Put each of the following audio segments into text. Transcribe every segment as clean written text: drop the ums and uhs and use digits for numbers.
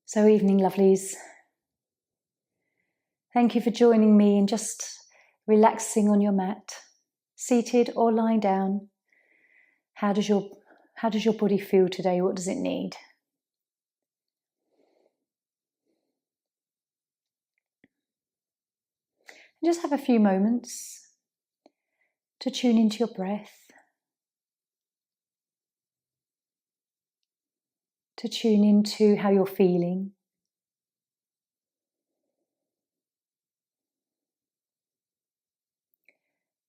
So, evening, lovelies. Thank you for joining me in just relaxing on your mat, seated or lying down. How does your body feel today? What does it need? And just have a few moments to tune into your breath, to tune into how you're feeling.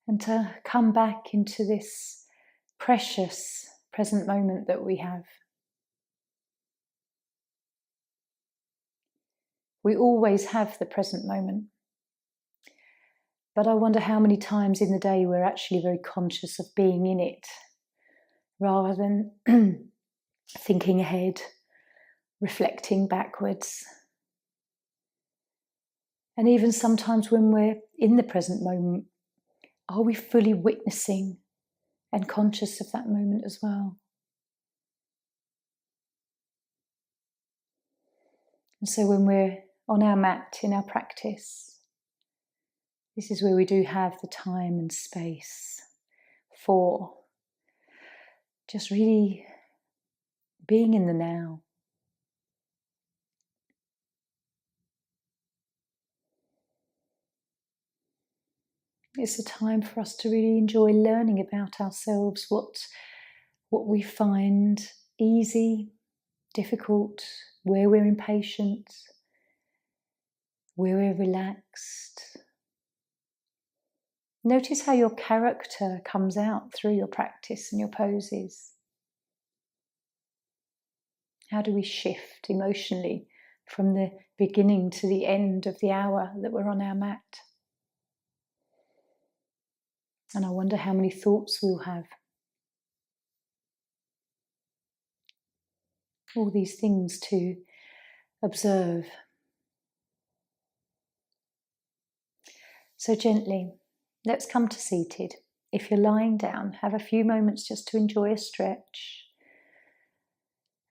And to come back into this precious present moment that we have. We always have the present moment. But I wonder how many times in the day we're actually very conscious of being in it, rather than thinking ahead, reflecting backwards. And even sometimes when we're in the present moment, are we fully witnessing and conscious of that moment as well? And so when we're on our mat in our practice, this is where we do have the time and space for just really being in the now. It's a time for us to really enjoy learning about ourselves, what we find easy, difficult, where we're impatient, where we're relaxed. Notice how your character comes out through your practice and your poses. How do we shift emotionally from the beginning to the end of the hour that we're on our mat? And I wonder how many thoughts we'll have. All these things to observe. So gently, let's come to seated. If you're lying down, have a few moments just to enjoy a stretch.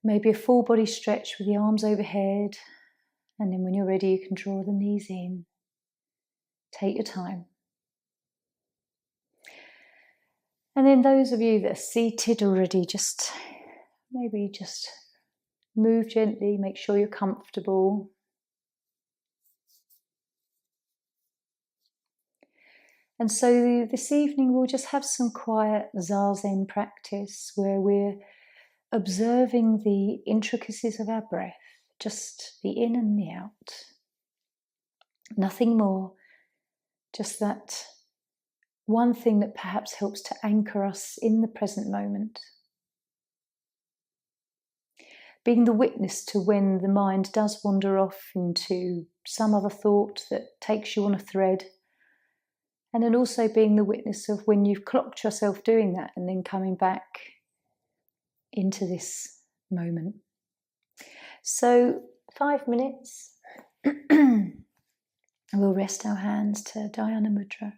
Maybe a full body stretch with the arms overhead. And then when you're ready, you can draw the knees in. Take your time. And then those of you that are seated already, just move gently, make sure you're comfortable. And so this evening we'll just have some quiet Zazen practice where we're observing the intricacies of our breath, just the in and the out. Nothing more, just that one thing that perhaps helps to anchor us in the present moment. Being the witness to when the mind does wander off into some other thought that takes you on a thread. And then also being the witness of when you've clocked yourself doing that and then coming back into this moment. So 5 minutes. We'll rest our hands to Dhyana Mudra.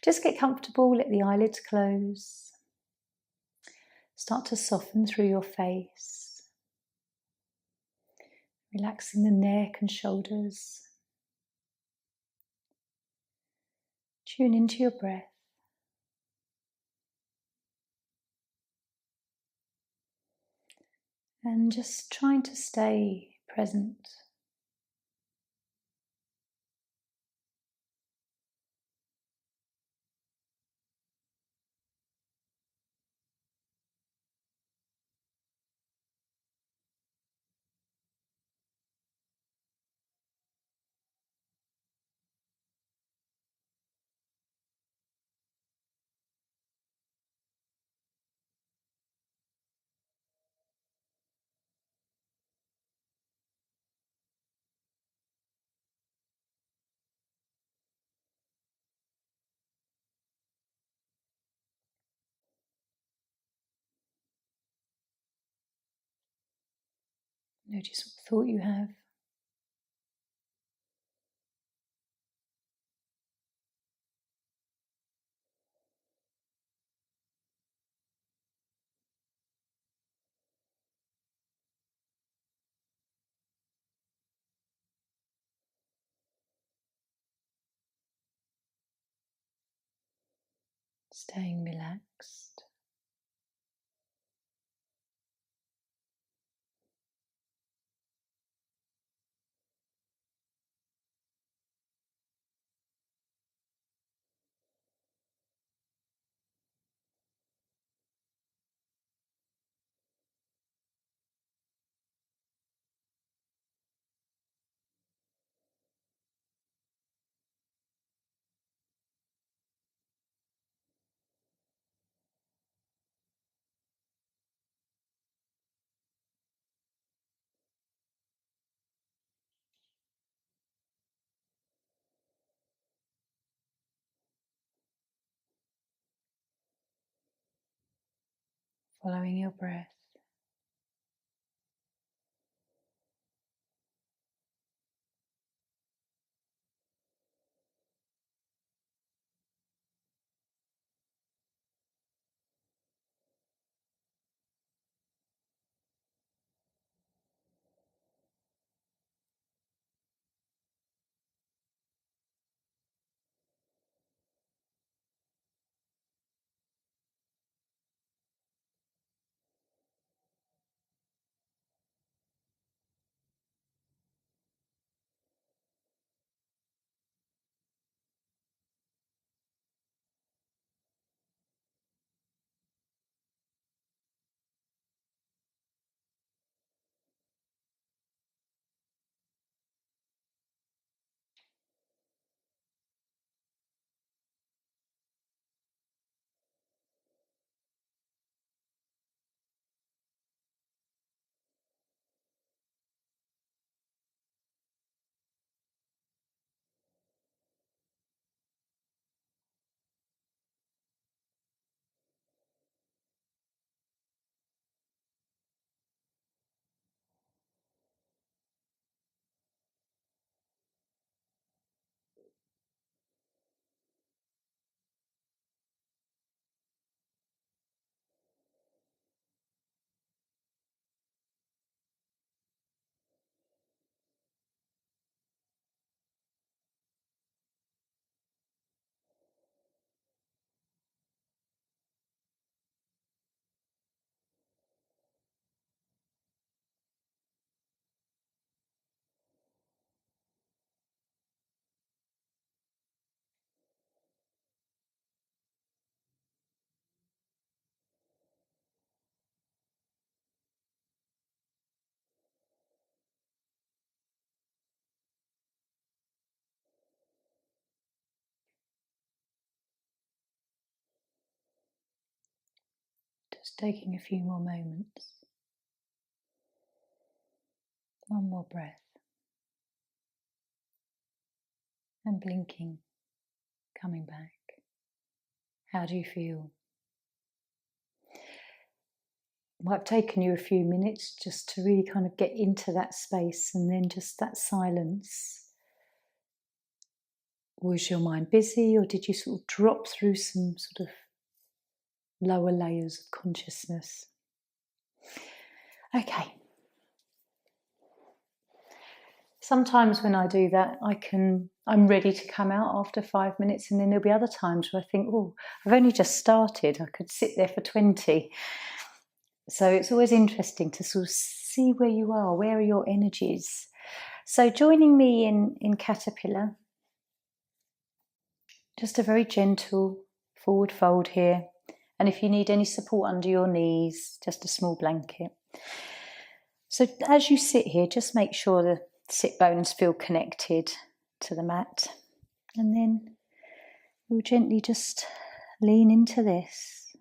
Just get comfortable, let the eyelids close. Start to soften through your face. Relaxing the neck and shoulders. Tune into your breath. And just trying to stay present. Notice what thought you have. staying relaxed. Following your breath. Just taking a few more moments. One more breath. And blinking, coming back. How do you feel? It might have taken you a few minutes just to really kind of get into that space, and then just that silence. Was your mind busy, or did you sort of drop through some sort of lower layers of consciousness? Okay. Sometimes when I do that, I'm ready to come out after 5 minutes, and then there'll be other times where I think, oh, I've only just started. I could sit there for 20. So it's always interesting to sort of see where you are, where are your energies. So joining me in Caterpillar, just a very gentle forward fold here. And if you need any support under your knees, just a small blanket. So as you sit here, just make sure the sit bones feel connected to the mat. And then we'll gently just lean into this.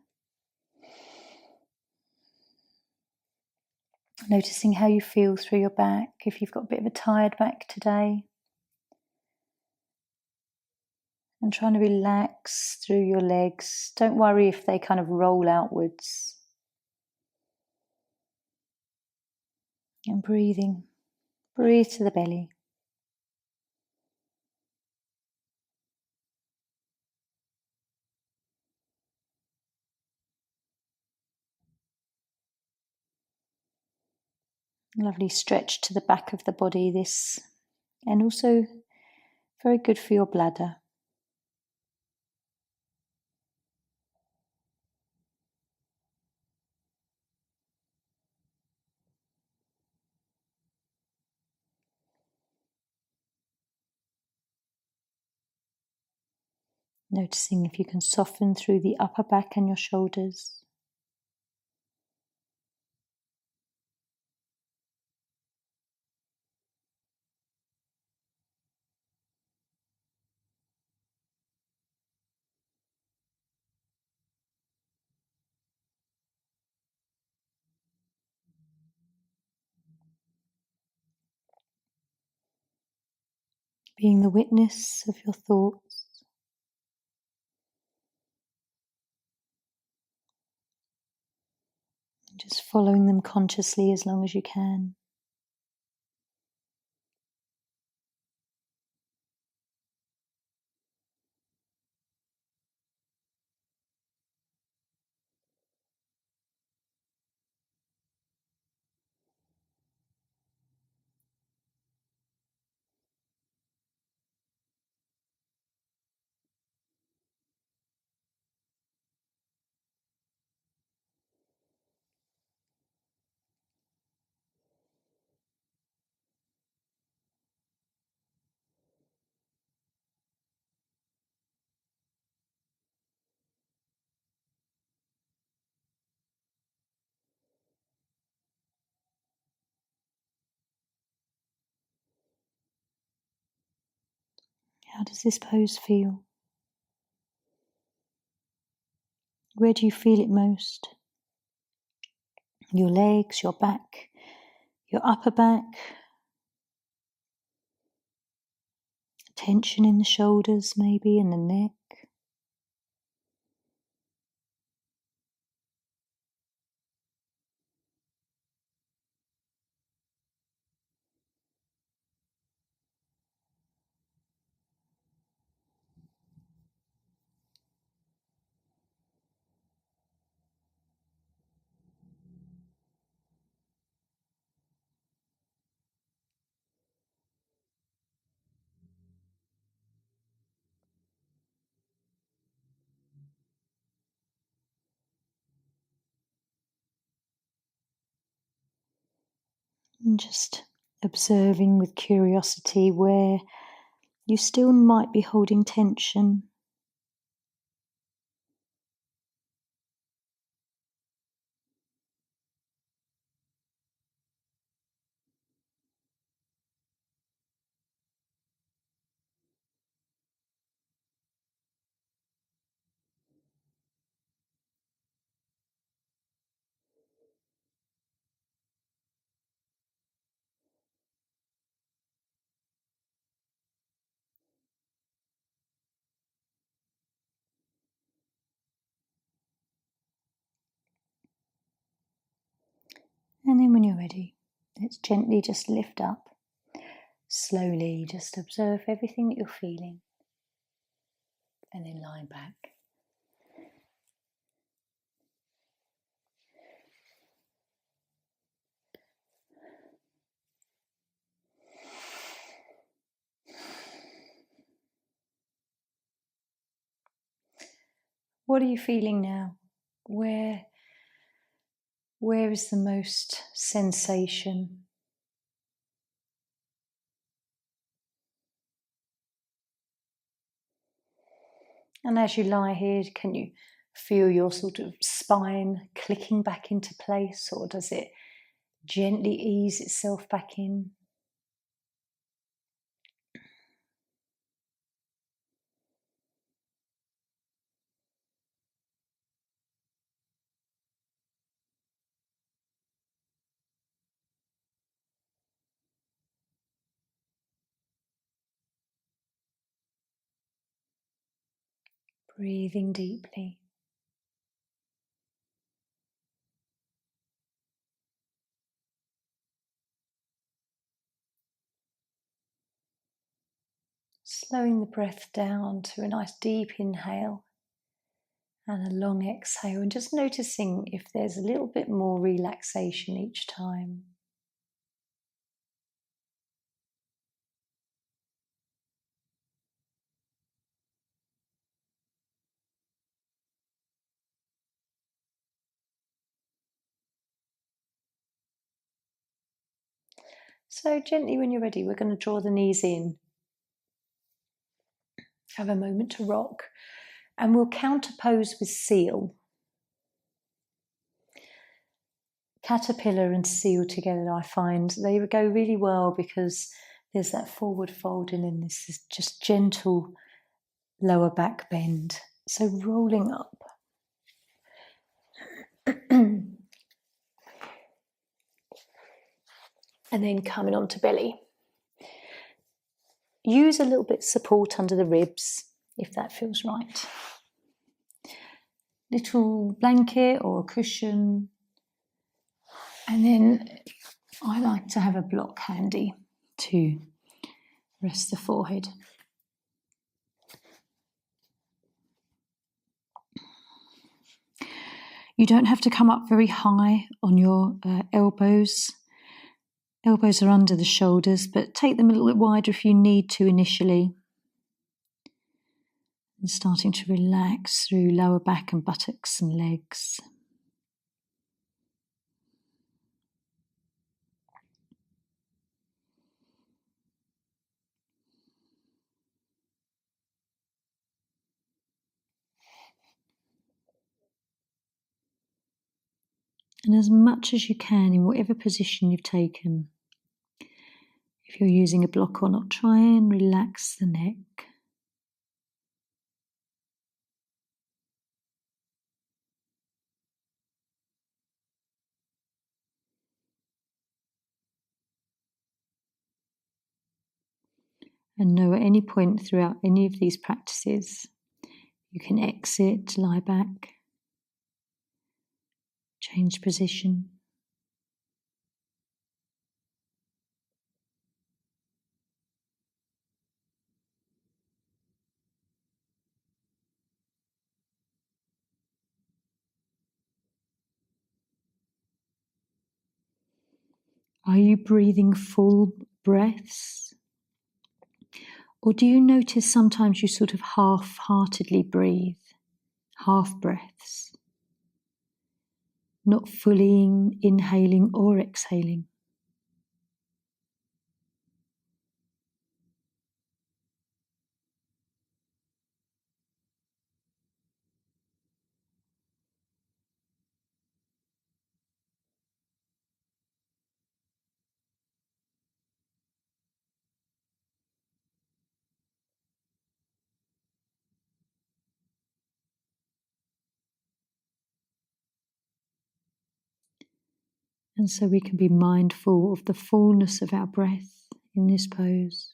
Noticing how you feel through your back, if you've got a bit of a tired back today. And trying to relax through your legs. Don't worry if they kind of roll outwards. And breathing. Breathe to the belly. Lovely stretch to the back of the body, this. And also very good for your bladder. Noticing if you can soften through the upper back and your shoulders. Being the witness of your thoughts. Just following them consciously as long as you can. How does this pose feel? Where do you feel it most? Your legs, your back, your upper back, tension in the shoulders maybe, and the neck. And just observing with curiosity where you still might be holding tension. And then when you're ready, let's gently just lift up. Slowly just observe everything that you're feeling. And then lie back. What are you feeling now? Where is the most sensation? And as you lie here, can you feel your sort of spine clicking back into place, or does it gently ease itself back in? Breathing deeply. Slowing the breath down to a nice deep inhale and a long exhale, and just noticing if there's a little bit more relaxation each time. So gently, when you're ready, we're going to draw the knees in. Have a moment to rock And we'll counterpose with seal. Caterpillar and seal together, I find they go really well because there's that forward fold and then this is just gentle lower back bend. So rolling up. And then coming onto belly. Use a little bit of support under the ribs if that feels right. Little blanket or a cushion. And then I like to have a block handy to rest the forehead. You don't have to come up very high on your elbows. Elbows are under the shoulders, but take them a little bit wider if you need to initially. And starting to relax through lower back and buttocks and legs. And as much as you can in whatever position you've taken, if you're using a block or not, try and relax the neck. And know at any point throughout any of these practices, you can exit, lie back, change position. Are you breathing full breaths? Or do you notice sometimes you sort of half-heartedly breathe, half breaths, not fully inhaling or exhaling? And so we can be mindful of the fullness of our breath in this pose.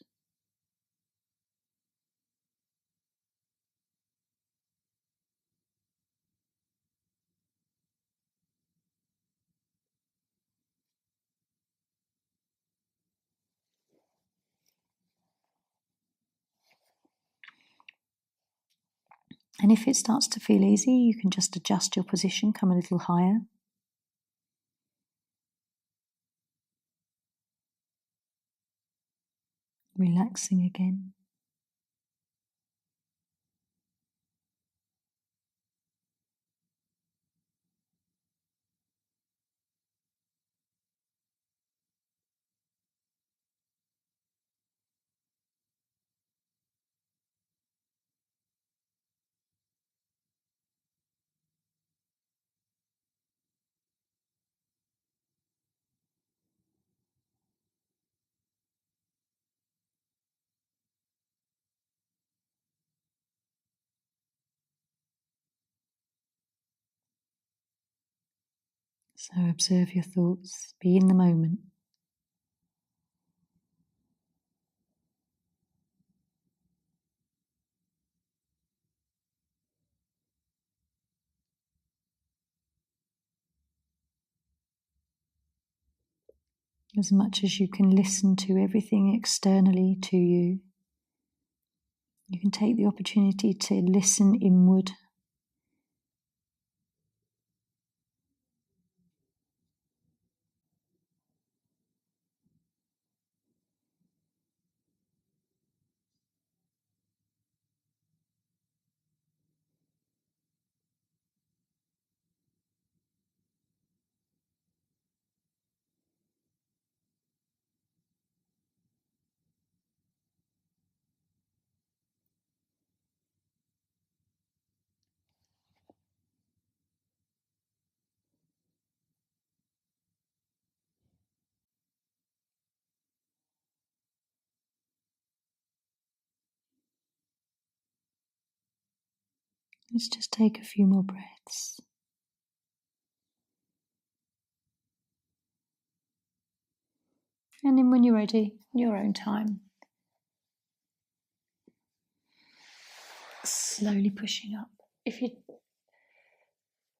And if it starts to feel easy, you can just adjust your position, come a little higher. Relaxing again. So observe your thoughts, be in the moment. As much as you can listen to everything externally to you, you can take the opportunity to listen inward. Let's just take a few more breaths. And then when you're ready, in your own time, slowly pushing up. If you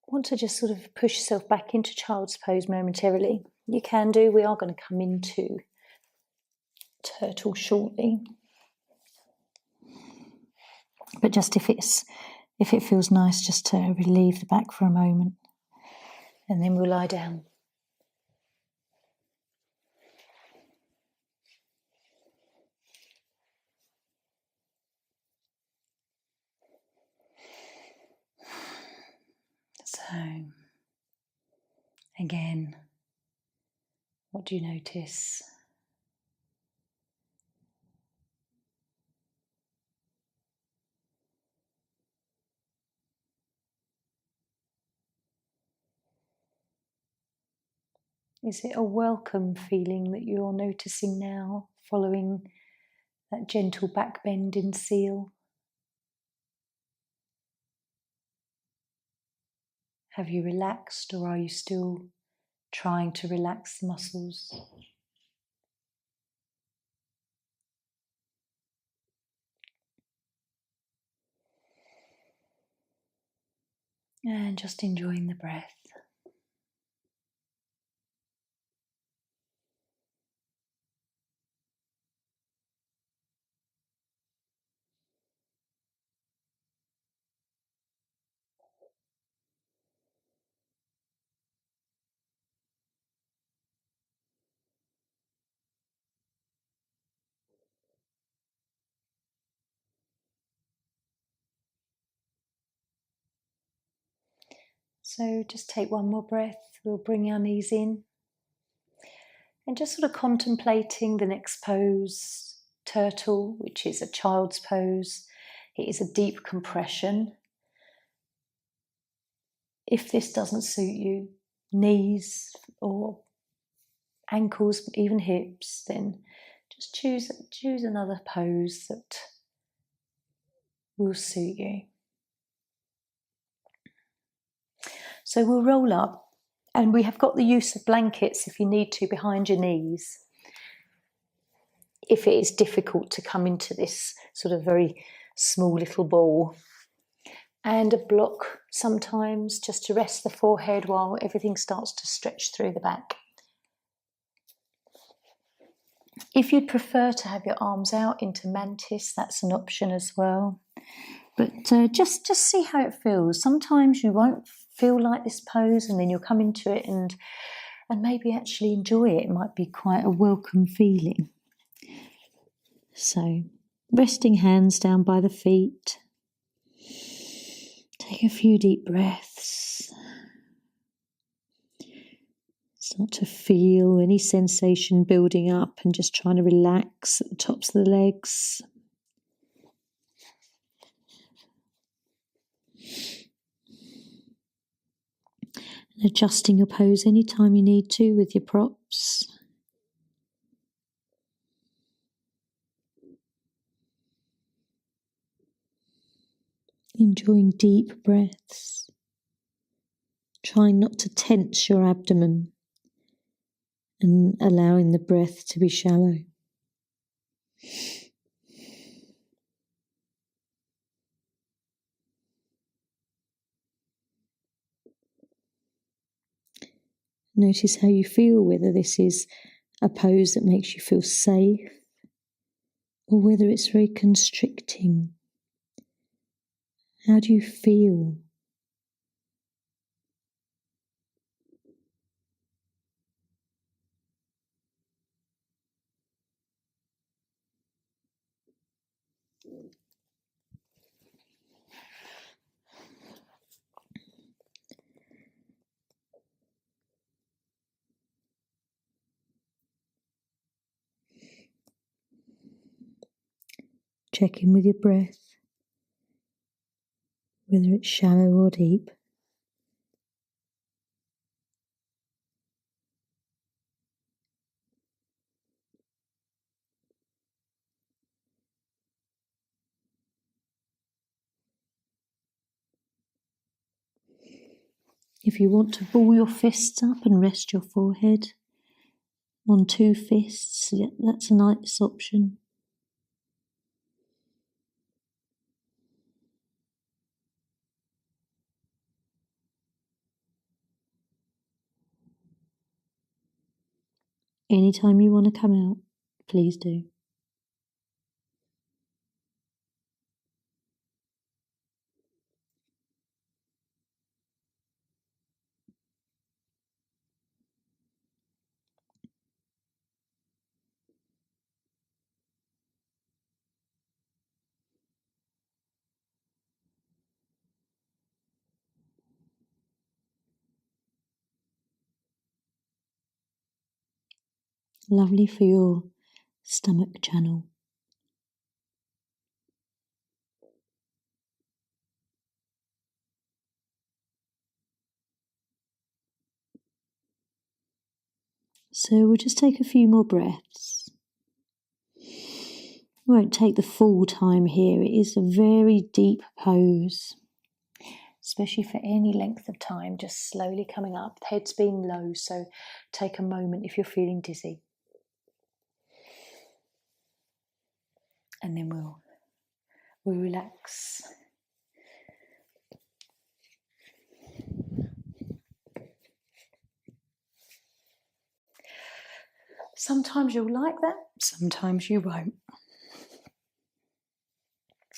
want to just sort of push yourself back into child's pose momentarily, you can do. We are going to come into turtle shortly. But just if it feels nice, just to relieve the back for a moment. And then we'll lie down. So, again, what do you notice? Is it a welcome feeling that you're noticing now, following that gentle back bend in seal? Have you relaxed, or are you still trying to relax the muscles? And just enjoying the breath. So just take one more breath. We'll bring our knees in. And just sort of contemplating the next pose, turtle, which is a child's pose. It is a deep compression. If this doesn't suit you, knees or ankles, even hips, then just choose another pose that will suit you. So we'll roll up, and we have got the use of blankets if you need to behind your knees, if it is difficult to come into this sort of very small little ball. And a block sometimes just to rest the forehead while everything starts to stretch through the back. If you'd prefer to have your arms out into mantis, that's an option as well. But just see how it feels. Sometimes you won't feel like this pose, and then you'll come into it and maybe actually enjoy it. It might be quite a welcome feeling. So, resting hands down by the feet. Take a few deep breaths. Start to feel any sensation building up and just trying to relax at the tops of the legs. And adjusting your pose anytime you need to with your props. Enjoying deep breaths. Trying not to tense your abdomen and allowing the breath to be shallow. Notice how you feel, whether this is a pose that makes you feel safe or whether it's very constricting. How do you feel? Check in with your breath, whether it's shallow or deep. If you want to ball your fists up and rest your forehead on 2 fists, that's a nice option. Anytime you want to come out, please do. Lovely for your stomach channel. So we'll just take a few more breaths. We won't take the full time here. It is a very deep pose, especially for any length of time, just slowly coming up. The head's been low, so take a moment if you're feeling dizzy. And then we'll relax. Sometimes you'll like that, sometimes you won't.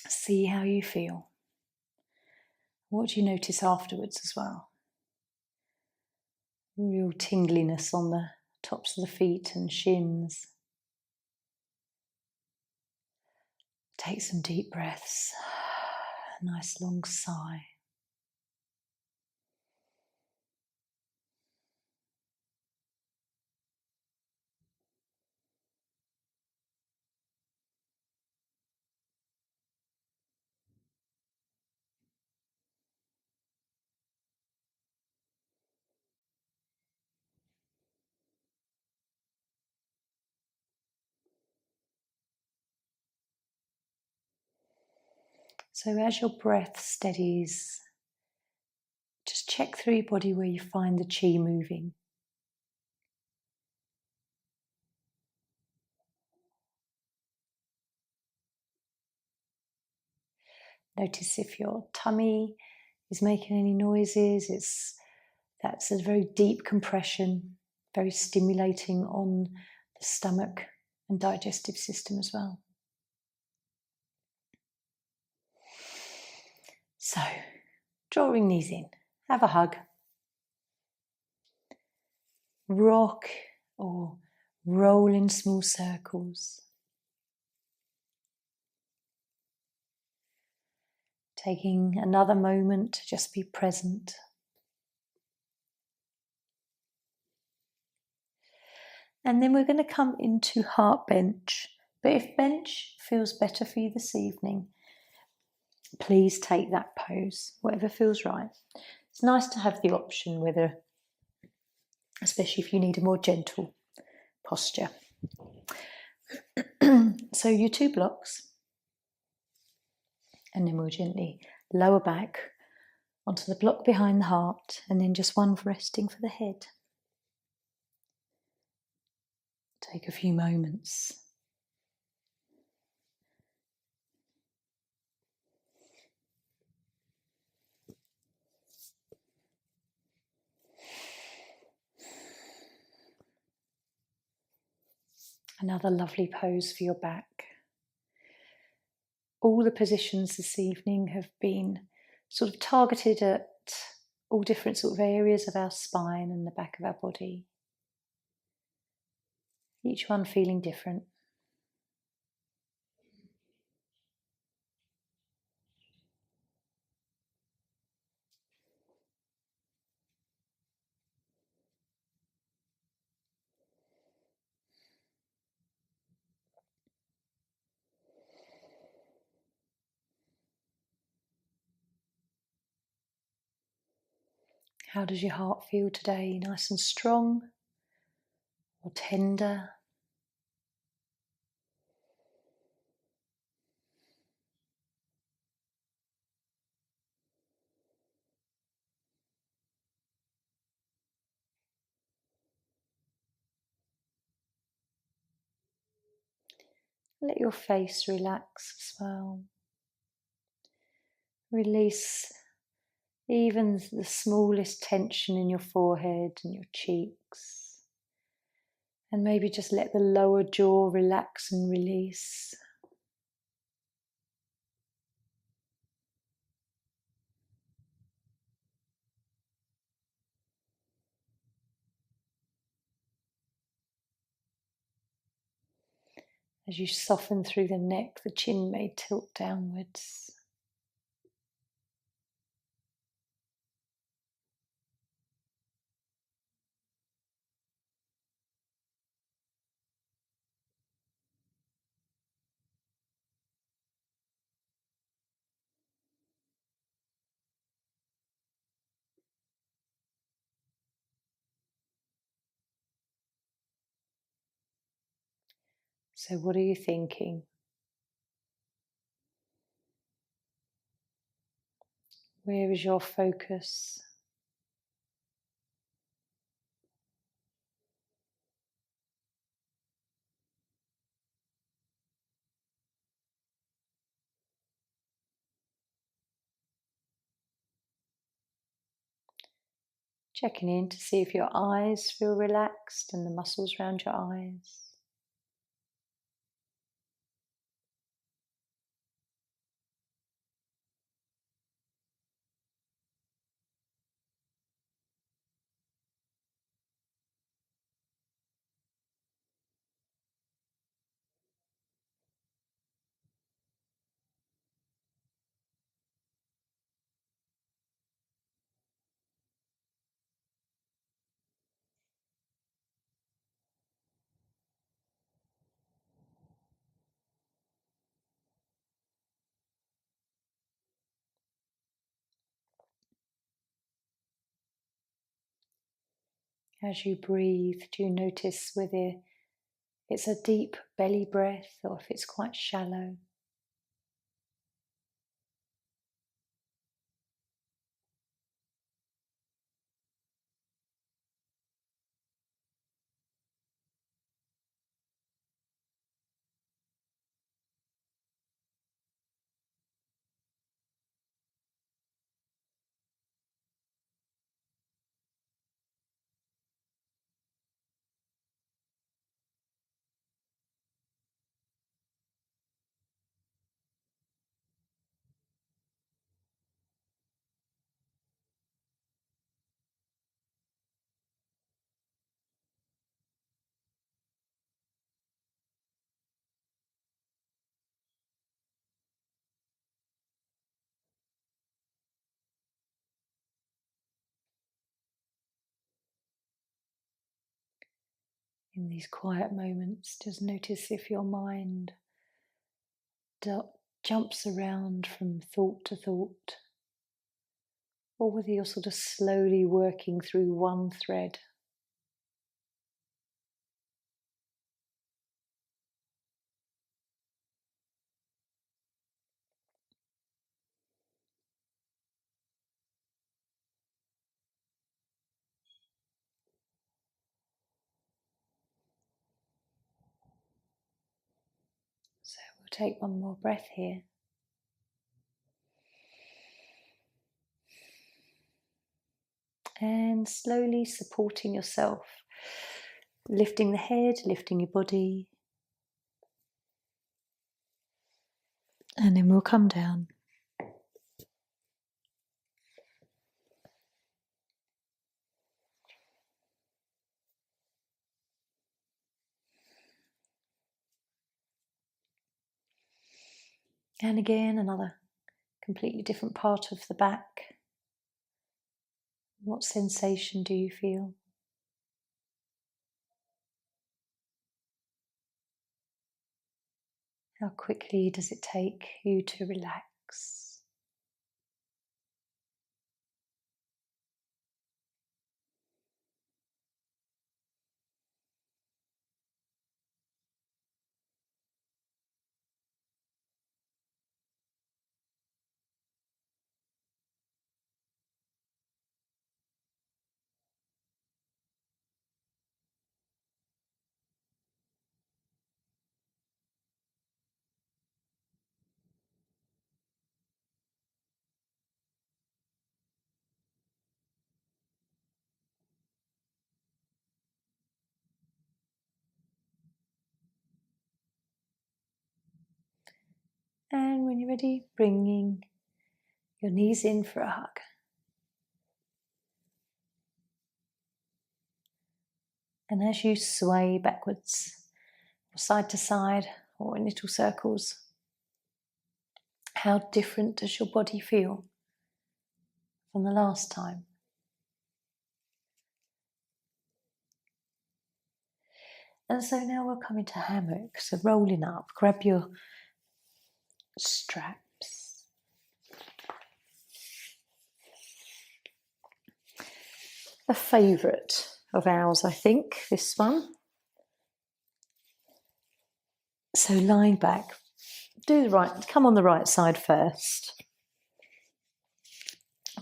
See how you feel. What do you notice afterwards as well? Real tingliness on the tops of the feet and shins. Take some deep breaths. A nice long sigh. So as your breath steadies, just check through your body where you find the chi moving. Notice if your tummy is making any noises. That's a very deep compression, very stimulating on the stomach and digestive system as well. So, drawing knees in, have a hug. Rock or roll in small circles. Taking another moment to just be present. And then we're going to come into heart bench. But if bench feels better for you this evening, please take that pose, whatever feels right. It's nice to have the option, whether, especially if you need a more gentle posture. So your 2 blocks, and then we'll gently lower back onto the block behind the heart, and then just one resting for the head. Take a few moments. Another lovely pose for your back. All the positions this evening have been sort of targeted at all different sort of areas of our spine and the back of our body. Each one feeling different. How does your heart feel today? Nice and strong or tender? Let your face relax as well. Release even the smallest tension in your forehead and your cheeks. And maybe just let the lower jaw relax and release. As you soften through the neck, the chin may tilt downwards. So what are you thinking? Where is your focus? Checking in to see if your eyes feel relaxed and the muscles around your eyes. As you breathe, do you notice whether it's a deep belly breath or if it's quite shallow? In these quiet moments, just notice if your mind jumps around from thought to thought, or whether you're sort of slowly working through one thread. So we'll take one more breath here. And slowly supporting yourself, lifting the head, lifting your body. And then we'll come down. And again, another completely different part of the back. What sensation do you feel? How quickly does it take you to relax? And when you're ready, bringing your knees in for a hug. And as you sway backwards, or side to side, or in little circles, how different does your body feel from the last time? And so now we're coming to hammock, so rolling up, grab your straps. A favourite of ours, I think, this one. So lying back, come on the right side first.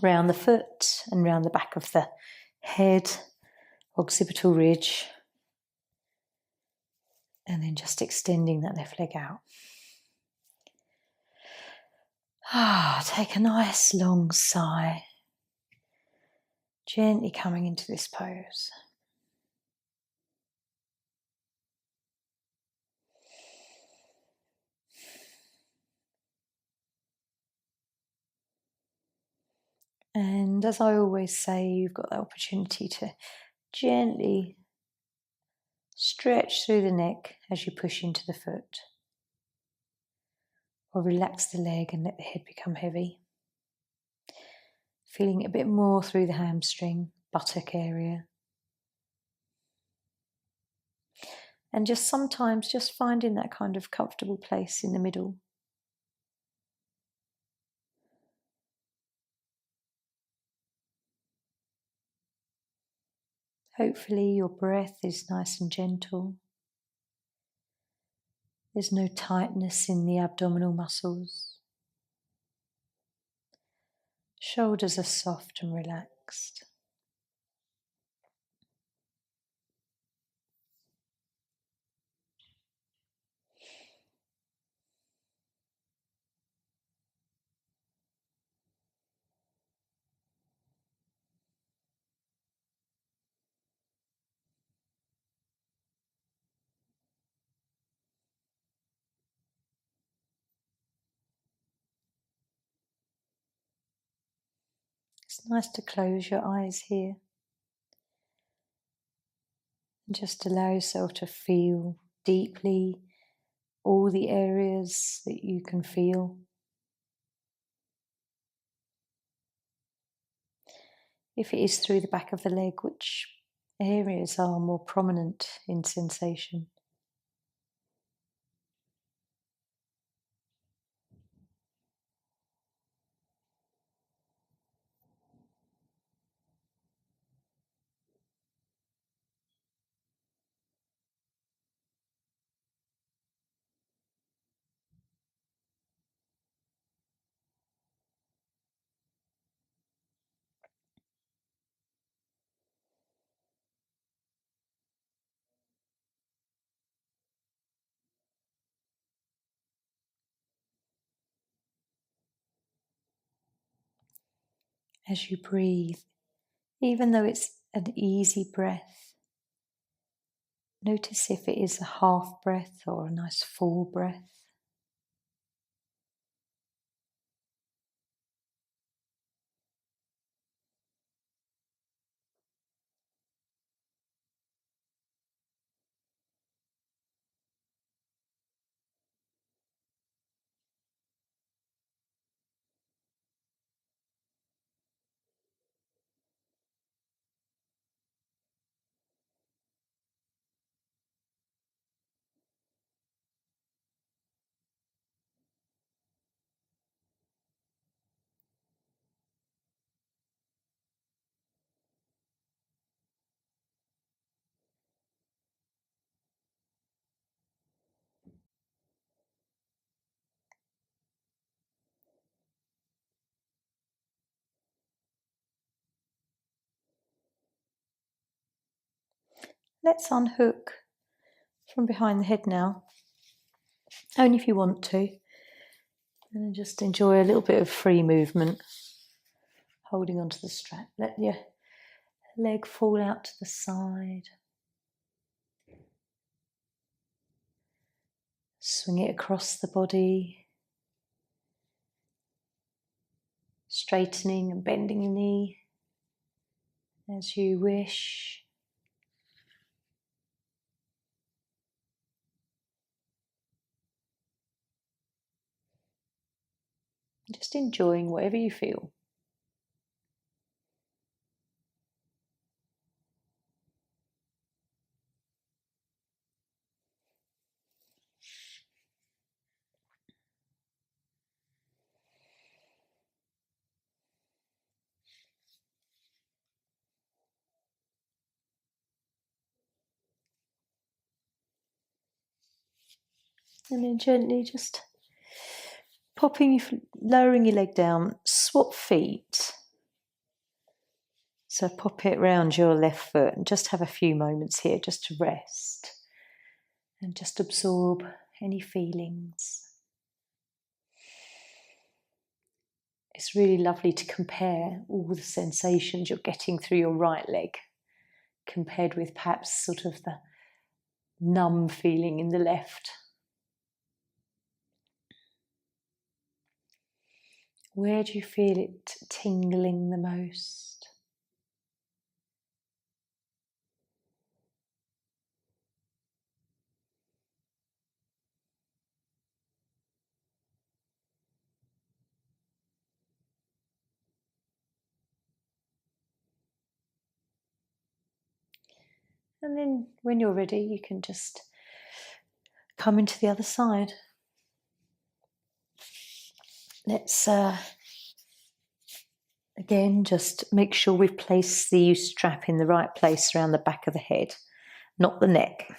Round the foot and round the back of the head, occipital ridge. And then just extending that left leg out. Take a nice long sigh. Gently coming into this pose. And as I always say, you've got the opportunity to gently stretch through the neck as you push into the foot. Or relax the leg and let the head become heavy. Feeling it a bit more through the hamstring, buttock area. And just sometimes just finding that kind of comfortable place in the middle. Hopefully your breath is nice and gentle. There's no tightness in the abdominal muscles. Shoulders are soft and relaxed. It's nice to close your eyes here and just allow yourself to feel deeply all the areas that you can feel. If it is through the back of the leg, which areas are more prominent in sensation? As you breathe, even though it's an easy breath, notice if it is a half breath or a nice full breath. Let's unhook from behind the head now, only if you want to, and just enjoy a little bit of free movement, holding onto the strap. Let your leg fall out to the side. Swing it across the body. straightening and bending the knee as you wish. Just enjoying whatever you feel. And then gently just lowering your leg down, swap feet. So pop it round your left foot and just have a few moments here just to rest and just absorb any feelings. It's really lovely to compare all the sensations you're getting through your right leg compared with perhaps sort of the numb feeling in the left. Where do you feel it tingling the most? And then when you're ready, you can just come into the other side. Let's again just make sure we've placed the strap in the right place around the back of the head, not the neck,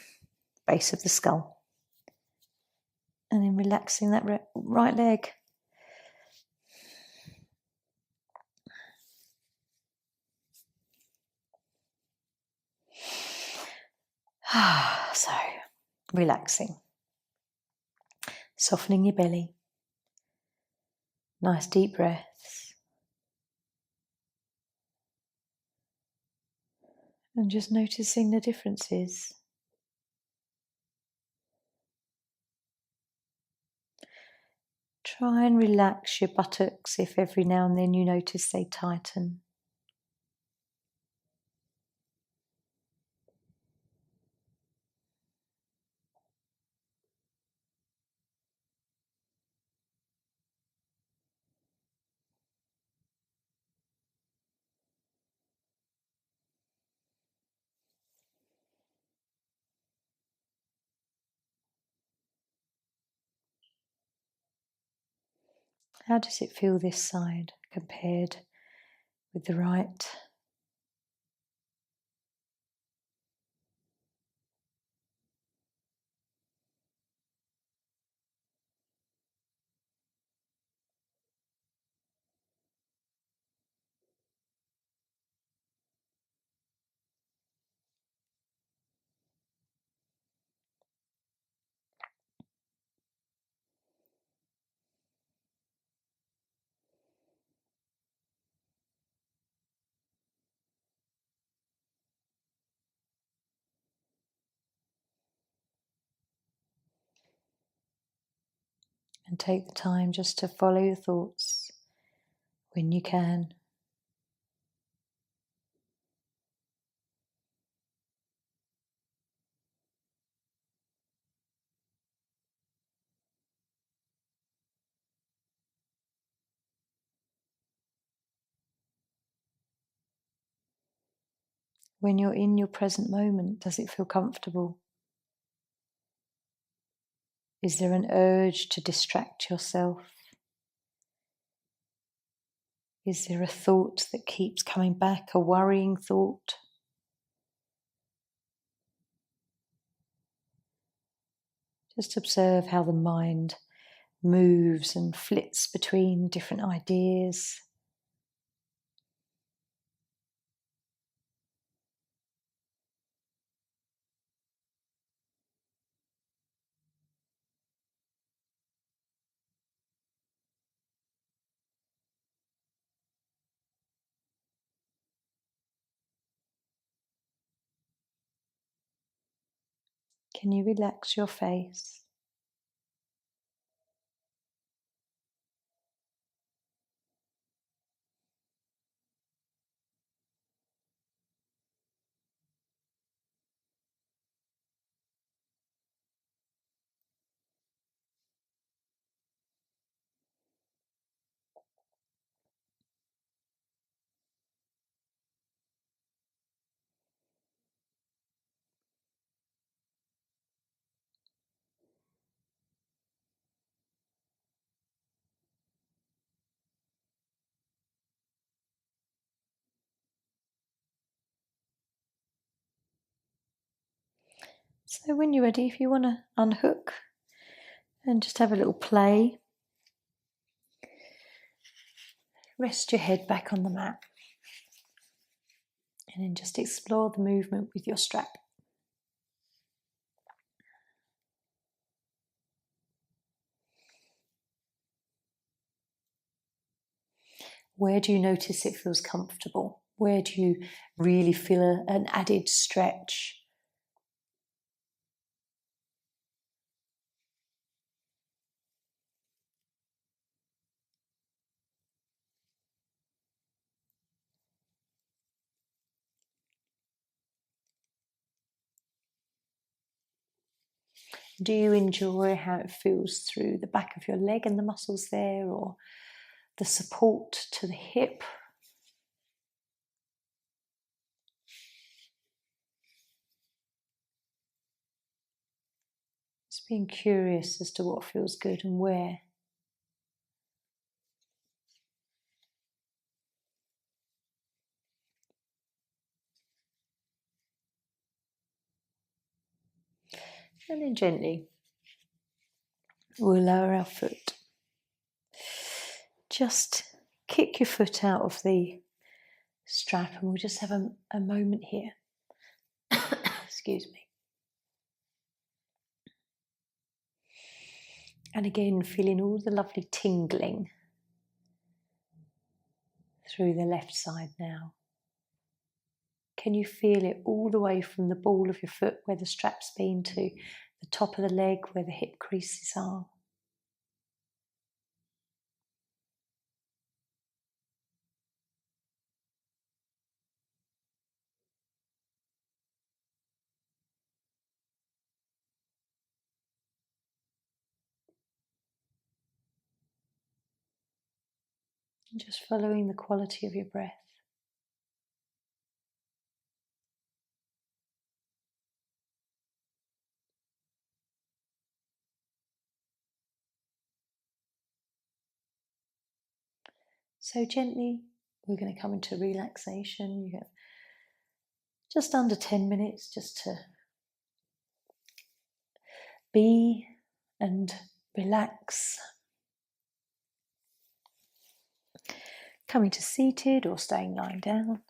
base of the skull. And then relaxing that right leg. So, relaxing. Softening your belly. Nice deep breaths. And just noticing the differences. Try and relax your buttocks if every now and then you notice they tighten. How does it feel this side compared with the right? And take the time just to follow your thoughts when you can. When you're in your present moment, does it feel comfortable? Is there an urge to distract yourself? Is there a thought that keeps coming back, a worrying thought? Just observe how the mind moves and flits between different ideas. Can you relax your face? So when you're ready, if you want to unhook and just have a little play, rest your head back on the mat and then just explore the movement with your strap. Where do you notice it feels comfortable? Where do you really feel an added stretch? Do you enjoy how it feels through the back of your leg and the muscles there, or the support to the hip? Just being curious as to what feels good and where. And then gently, we'll lower our foot. Just kick your foot out of the strap and we'll just have a moment here. Excuse me. And again, feeling all the lovely tingling through the left side now. Can you feel it all the way from the ball of your foot where the strap's been to the top of the leg where the hip creases are? And just following the quality of your breath. So gently, we're going to come into relaxation. You have just under 10 minutes just to be and relax. Coming to seated or staying lying down.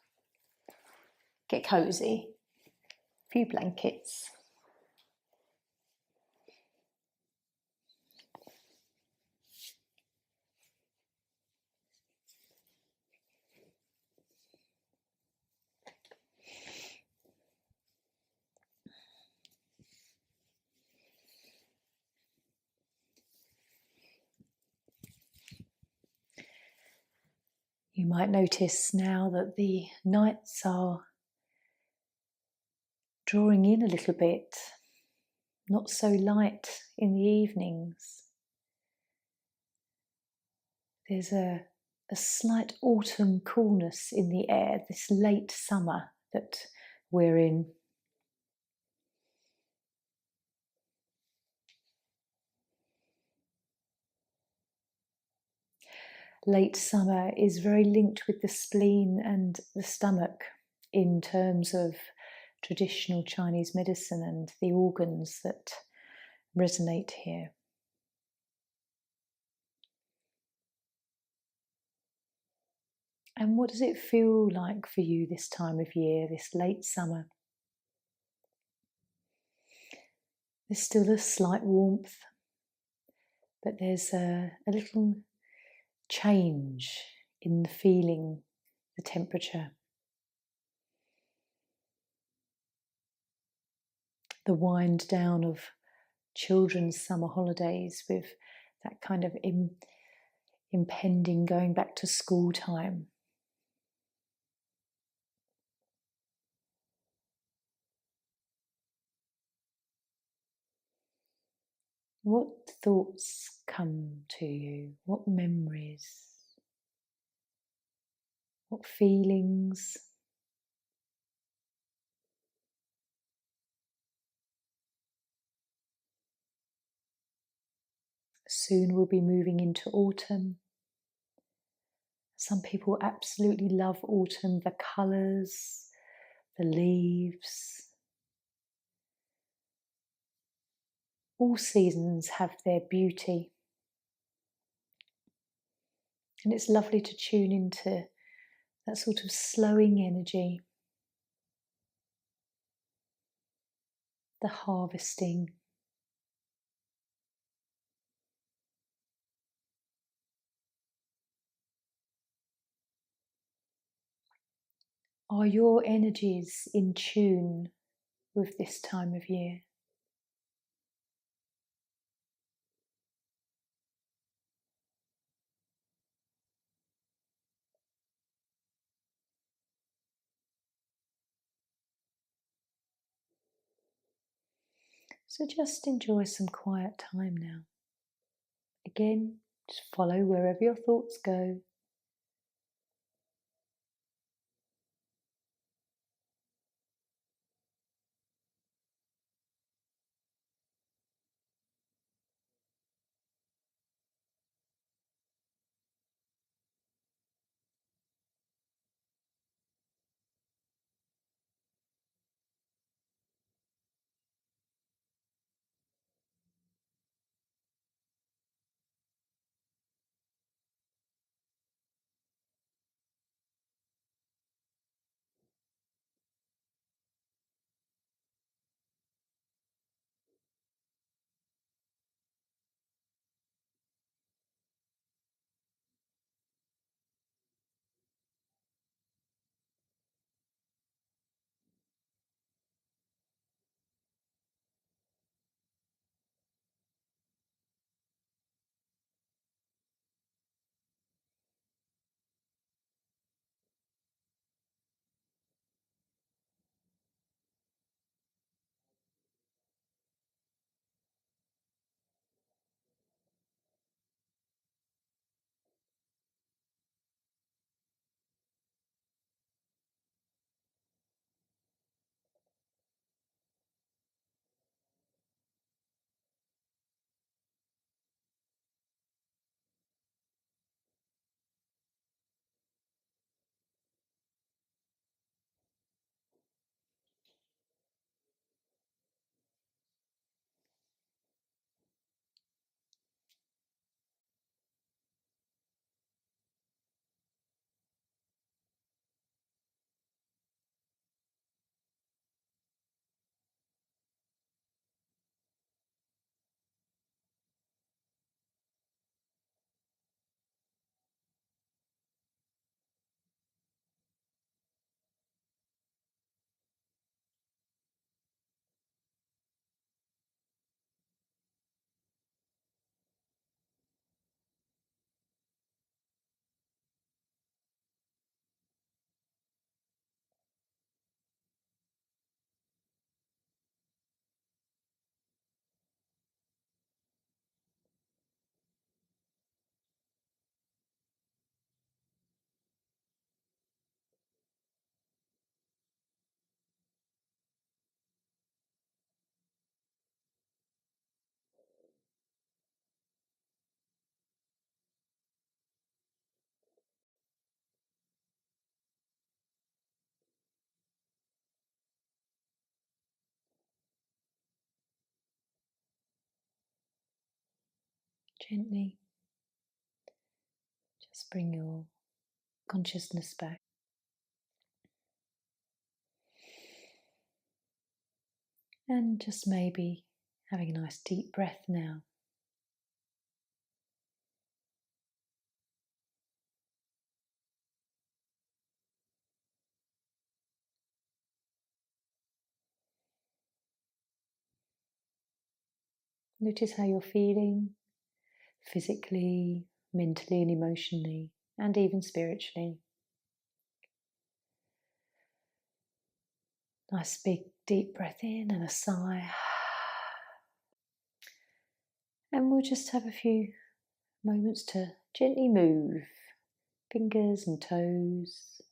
Get cozy. A few blankets. You might notice now that the nights are drawing in a little bit, not so light in the evenings. There's a slight autumn coolness in the air, this late summer that we're in. Late summer is very linked with the spleen and the stomach in terms of traditional Chinese medicine and the organs that resonate here. And what does it feel like for you this time of year, this late summer? There's still a slight warmth, but there's a little change in the feeling, the temperature. The wind down of children's summer holidays with that kind of impending going back to school time. What thoughts come to you? What memories? What feelings? Soon we'll be moving into autumn. Some people absolutely love autumn, the colours, the leaves, all seasons have their beauty. And it's lovely to tune into that sort of slowing energy, the harvesting. Are your energies in tune with this time of year? So just enjoy some quiet time now. Again, just follow wherever your thoughts go. Gently, just bring your consciousness back. And just maybe having a nice deep breath now. Notice how you're feeling physically, mentally, and emotionally, and even spiritually. Nice big deep breath in and a sigh. And we'll just have a few moments to gently move fingers and toes.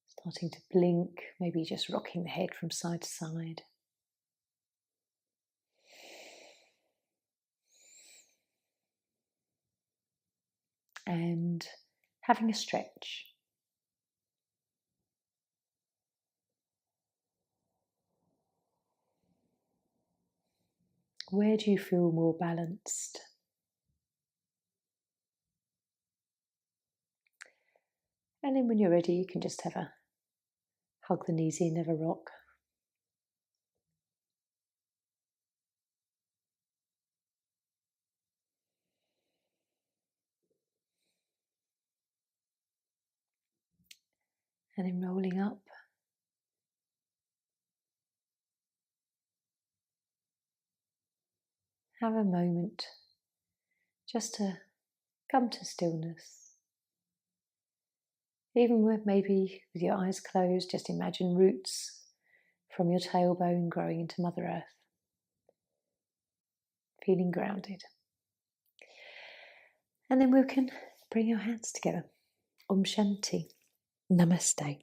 Starting to blink, maybe just rocking the head from side to side. And having a stretch. Where do you feel more balanced? And then when you're ready, you can just hug the knees in, have a rock. And then rolling up. Have a moment just to come to stillness. Even maybe with your eyes closed, just imagine roots from your tailbone growing into Mother Earth. Feeling grounded. And then we can bring your hands together. Om Shanti. Namaste.